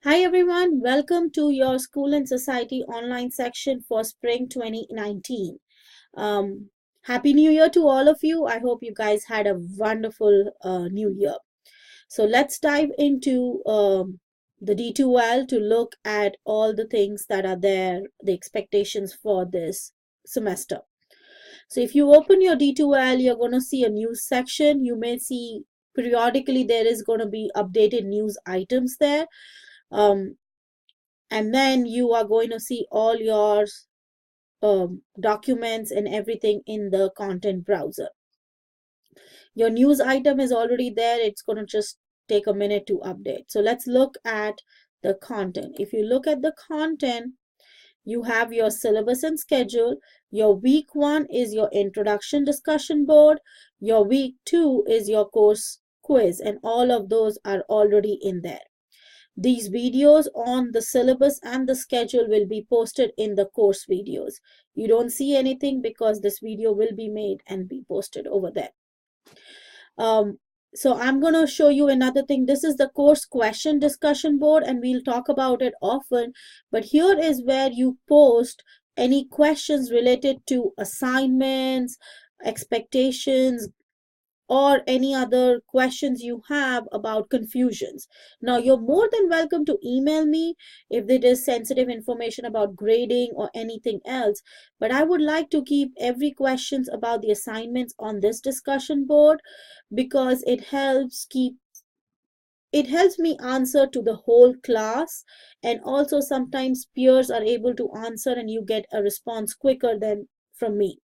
Hi everyone, welcome to your School and Society online section for Spring 2019. Um, Happy New Year to all of you. I hope you guys had a wonderful New Year. So let's dive into the D2L to look at all the things that are there, the expectations for this semester. So if you open your D2L, you're going to see a news section. You may see periodically there is going to be updated news items there. Um, and then you are going to see all your documents and everything in the content browser. Your news item is already there. It's going to just take a minute to update. So let's look at the content. If you look at the content, you have your syllabus and schedule. Your week 1 is your introduction discussion board. Your week 2 is your course quiz, and all of those are already in there. These videos on the syllabus and the schedule will be posted in the course videos. You don't see anything because this video will be made and be posted over there. So I'm going to show you another thing. This is the course question discussion board, and we'll talk about it often. But here is where you post any questions related to assignments, expectations, or any other questions you have about confusions. Now, you're more than welcome to email me if there is sensitive information about grading or anything else, but I would like to keep every questions about the assignments on this discussion board because it helps me answer to the whole class, and also sometimes peers are able to answer and you get a response quicker than from me.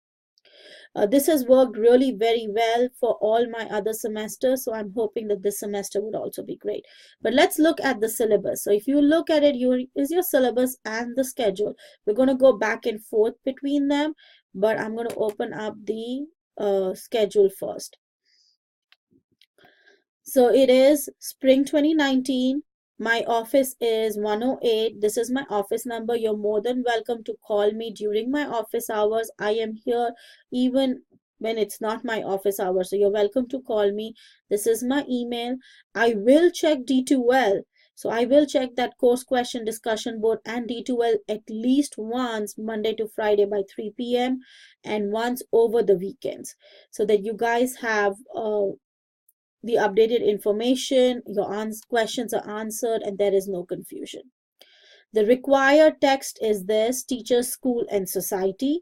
This has worked really very well for all my other semesters, so I'm hoping that this semester would also be great. But let's look at the syllabus. So if you look at it, is your syllabus and the schedule. We're going to go back and forth between them, but I'm going to open up the schedule first. So it is Spring 2019. My office is 108. This is my office number. You're more than welcome to call me during my office hours. I am here even when it's not my office hours. So you're welcome to call me. This is my email. I will check D2L. So I will check that course question discussion board and D2L at least once Monday to Friday by 3 p.m. and once over the weekends so that you guys have the updated information, your questions are answered, and there is no confusion. The required text is this: Teachers, School, and Society,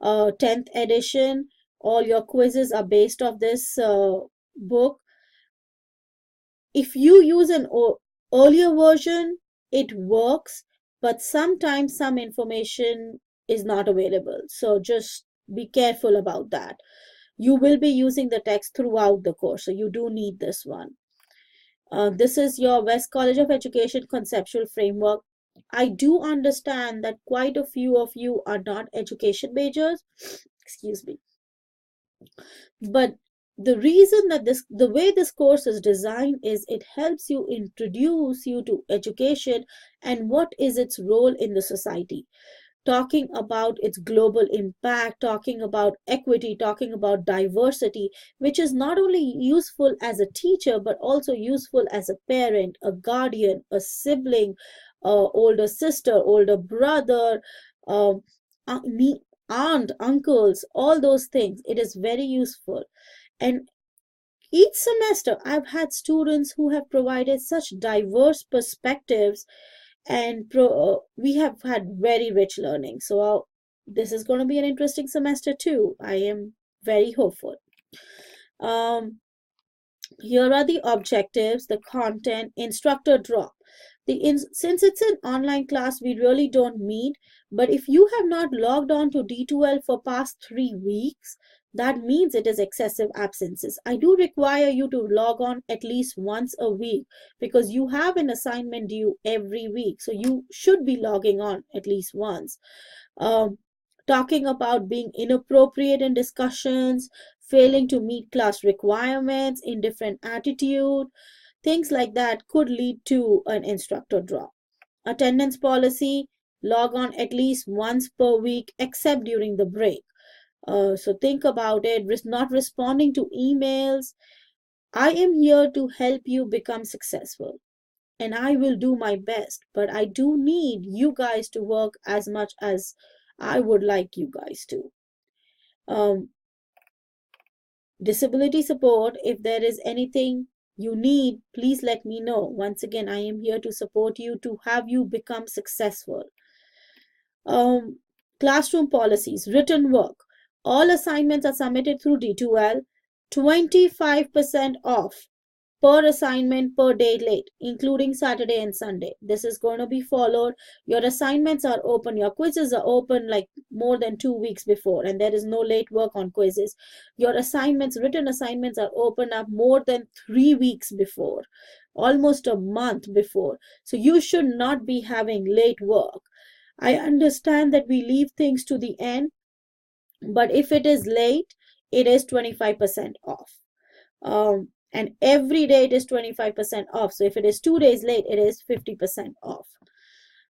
10th edition. All your quizzes are based off this book. If you use an earlier version, it works, but sometimes some information is not available. So just be careful about that. You will be using the text throughout the course, so you do need this one. This is your West College of Education conceptual framework. I do understand that quite a few of you are not education majors, excuse me. But the reason that the way this course is designed is it helps you introduce you to education and what is its role in the society, talking about its global impact, talking about equity, talking about diversity, which is not only useful as a teacher, but also useful as a parent, a guardian, a sibling, older sister, older brother, um, aunt, uncles, all those things. It is very useful. And each semester, I've had students who have provided such diverse perspectives, and we have had very rich learning. So this is going to be an interesting semester too. I am very hopeful. Here are the objectives, the content, instructor drop. Since it's an online class, we really don't meet. But if you have not logged on to D2L for past 3 weeks, that means it is excessive absences. I do require you to log on at least once a week because you have an assignment due every week. So you should be logging on at least once. Talking about being inappropriate in discussions, failing to meet class requirements, indifferent attitude, things like that could lead to an instructor drop. Attendance policy: log on at least once per week except during the break. So think about it. Not responding to emails. I am here to help you become successful. and I will do my best, but I do need you guys to work as much as I would like you guys to. Um, Disability support, if there is anything you need, please let me know. Once again, I am here to support you, to have you become successful. Um, Classroom policies, written work. All assignments are submitted through D2L. 25% off per assignment per day late, including Saturday and Sunday. This is going to be followed. Your assignments are open, your quizzes are open like more than 2 weeks before, and there is no late work on quizzes. Your assignments, written assignments, are open up more than 3 weeks before, almost a month before. So you should not be having late work. I understand that we leave things to the end, but if it is late, it is 25% off. And every day it is 25% off. So if it is 2 days late, it is 50% off.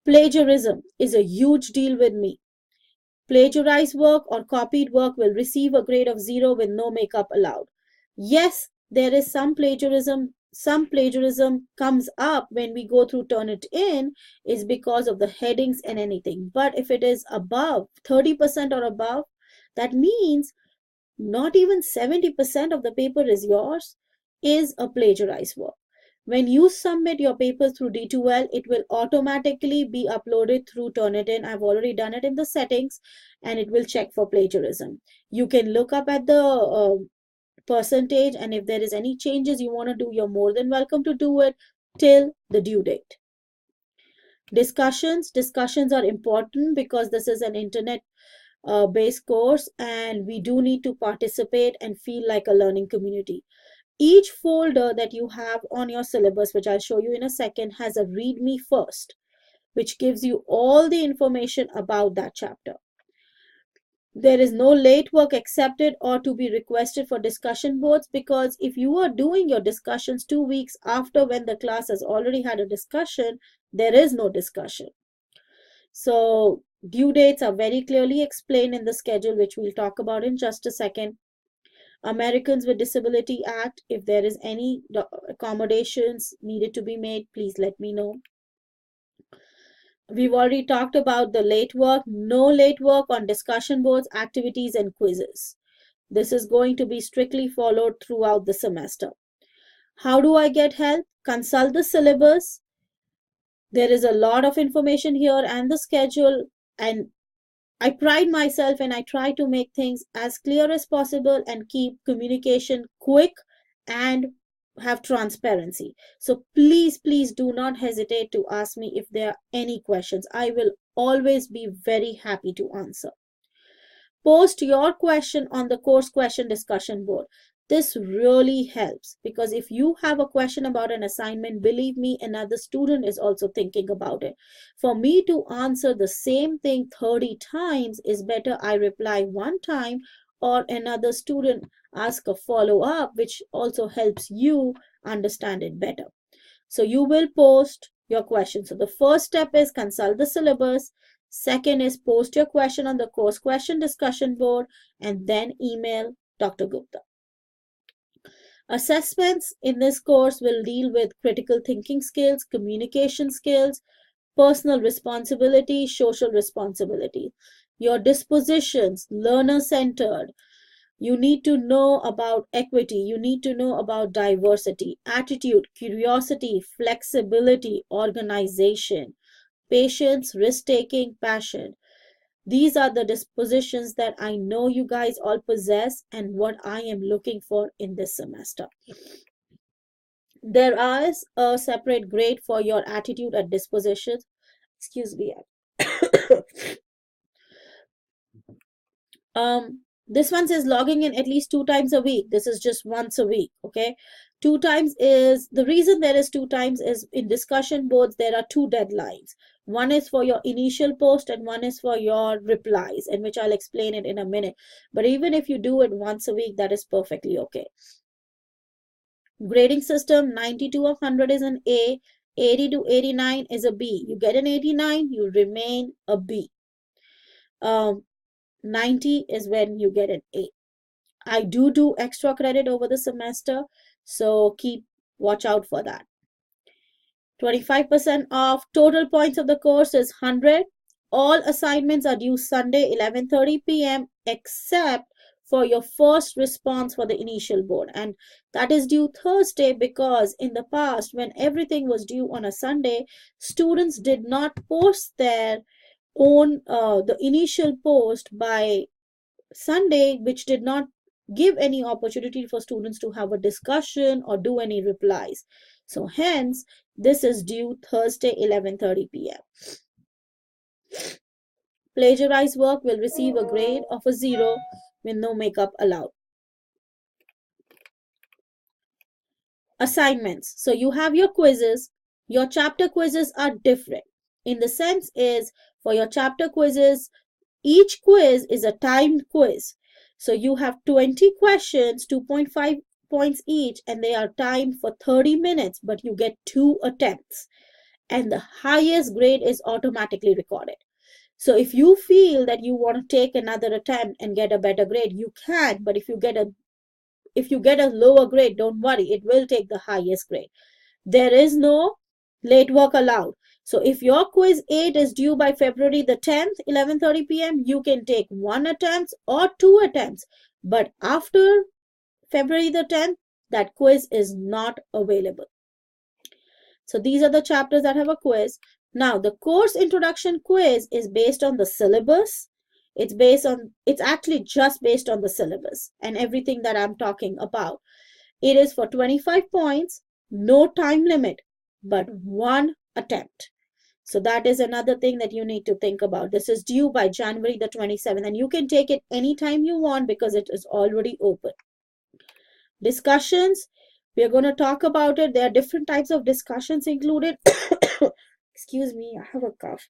Plagiarism is a huge deal with me. Plagiarized work or copied work will receive a grade of 0 with no makeup allowed. Yes, there is some plagiarism. Some plagiarism comes up when we go through Turnitin is because of the headings and anything. But if it is above 30% or above, that means not even 70% of the paper is yours, is a plagiarized work. When you submit your paper through D2L, it will automatically be uploaded through Turnitin. I've already done it in the settings, and it will check for plagiarism. You can look up at the percentage, and if there is any changes you want to do, you're more than welcome to do it till the due date. Discussions are important because this is an internet based course, and we do need to participate and feel like a learning community. Each folder that you have on your syllabus, which I'll show you in a second, has a read me first, which gives you all the information about that chapter. There is no late work accepted or to be requested for discussion boards, because if you are doing your discussions 2 weeks after when the class has already had a discussion, there is no discussion. So due dates are very clearly explained in the schedule, which we'll talk about in just a second. Americans with Disability Act, if there is any accommodations needed to be made, please let me know. We've already talked about the late work. No late work on discussion boards, activities, and quizzes. This is going to be strictly followed throughout the semester. How do I get help? Consult the syllabus. There is a lot of information here and the schedule, and I pride myself and I try to make things as clear as possible and keep communication quick and have transparency. So please, please do not hesitate to ask me if there are any questions. I will always be very happy to answer. Post your question on the course question discussion board. This really helps, because if you have a question about an assignment, believe me, another student is also thinking about it. For me to answer the same thing 30 times is better I reply one time, or another student ask a follow-up, which also helps you understand it better. So you will post your question. So the first step is consult the syllabus. Second is post your question on the course question discussion board, and then email Dr. Gupta. Assessments in this course will deal with critical thinking skills, communication skills, personal responsibility, social responsibility. Your dispositions, learner-centered. You need to know about equity. You need to know about diversity, attitude, curiosity, flexibility, organization, patience, risk-taking, passion. These are the dispositions that I know you guys all possess and what I am looking for in this semester. There is a separate grade for your attitude and dispositions. Excuse me. This one says logging in at least 2 times a week. This is just once a week, okay? 2 times is, the reason there is 2 times is in discussion boards, there are 2 deadlines. One is for your initial post and one is for your replies, and which I'll explain it in a minute. But even if you do it once a week, that is perfectly okay. Grading system, 90 to 100 is an A, 80 to 89 is a B. You get an 89, you remain a B. 90 is when you get an A. I do extra credit over the semester, so watch out for that. 25% off. Total points of the course is 100. All assignments are due Sunday 11:30 p.m. except for your first response for the initial board, and that is due Thursday, because in the past when everything was due on a Sunday, students did not post their own the initial post by Sunday, which did not give any opportunity for students to have a discussion or do any replies. So hence, this is due Thursday 11:30 p.m. Plagiarized work will receive a grade of a 0 with no makeup allowed. Assignments. So you have your quizzes. Your chapter quizzes are different. In the sense is, for your chapter quizzes, each quiz is a timed quiz. So you have 20 questions, 2.5 points each, and they are timed for 30 minutes, but you get 2 attempts. And the highest grade is automatically recorded. So if you feel that you want to take another attempt and get a better grade, you can, but if you get a lower grade, don't worry, it will take the highest grade. There is no late work allowed. So if your quiz 8 is due by February the 10th, 11:30 p.m., you can take 1 attempt or 2 attempts. But after February the 10th, that quiz is not available. So these are the chapters that have a quiz. Now, the course introduction quiz is based on the syllabus. It's actually just based on the syllabus and everything that I'm talking about. It is for 25 points, no time limit, but 1 attempt. So that is another thing that you need to think about. This is due by January the 27th, and you can take it anytime you want because it is already open. Discussions, we are going to talk about it. There are different types of discussions included. Excuse me, I have a cough.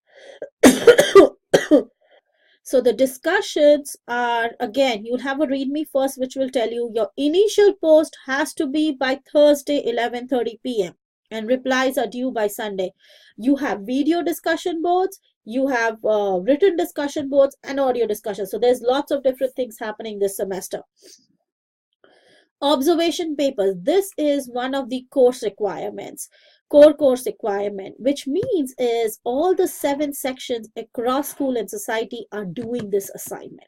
So the discussions are, again, you'll have a readme first, which will tell you your initial post has to be by Thursday 11:30 p.m. and replies are due by Sunday. You have video discussion boards, you have written discussion boards and audio discussion. So there's lots of different things happening this semester. Observation papers. This is one of the course requirements, core course requirement, which means is all the 7 sections across school and society are doing this assignment.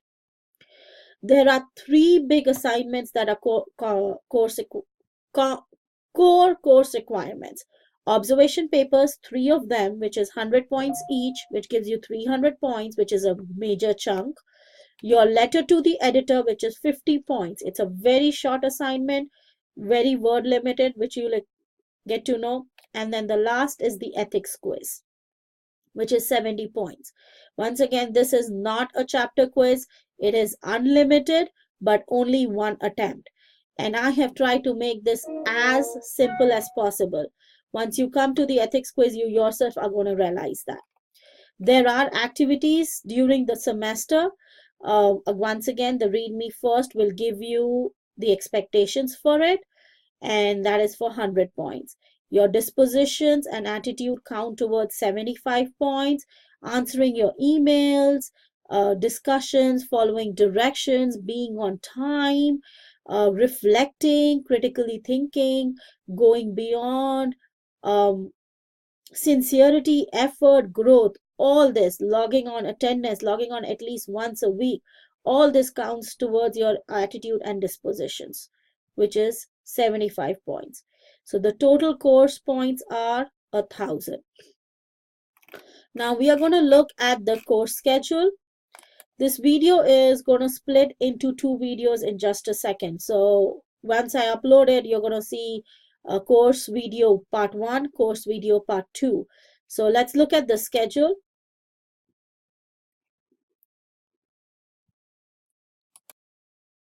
There are 3 big assignments that are core course requirements. Observation papers, 3 of them, which is 100 points each, which gives you 300 points, which is a major chunk. Your letter to the editor, which is 50 points. It's a very short assignment, very word limited, which you'll get to know. And then the last is the ethics quiz, which is 70 points. Once again, this is not a chapter quiz. It is unlimited, but only 1 attempt. And I have tried to make this as simple as possible. Once you come to the ethics quiz, you yourself are going to realize that. There are activities during the semester. Once again, the readme first will give you the expectations for it, and that is for 100 points. Your dispositions and attitude count towards 75 points. Answering your emails, discussions, following directions, being on time, reflecting, critically thinking, going beyond, sincerity, effort, growth, all this, logging on attendance, logging on at least once a week, all this counts towards your attitude and dispositions, which is 75 points. So the total course points are 1,000. Now we are going to look at the course schedule. This video is going to split into 2 videos in just a second. So once I upload it, you're going to see a course video part 1, course video part 2. So let's look at the schedule.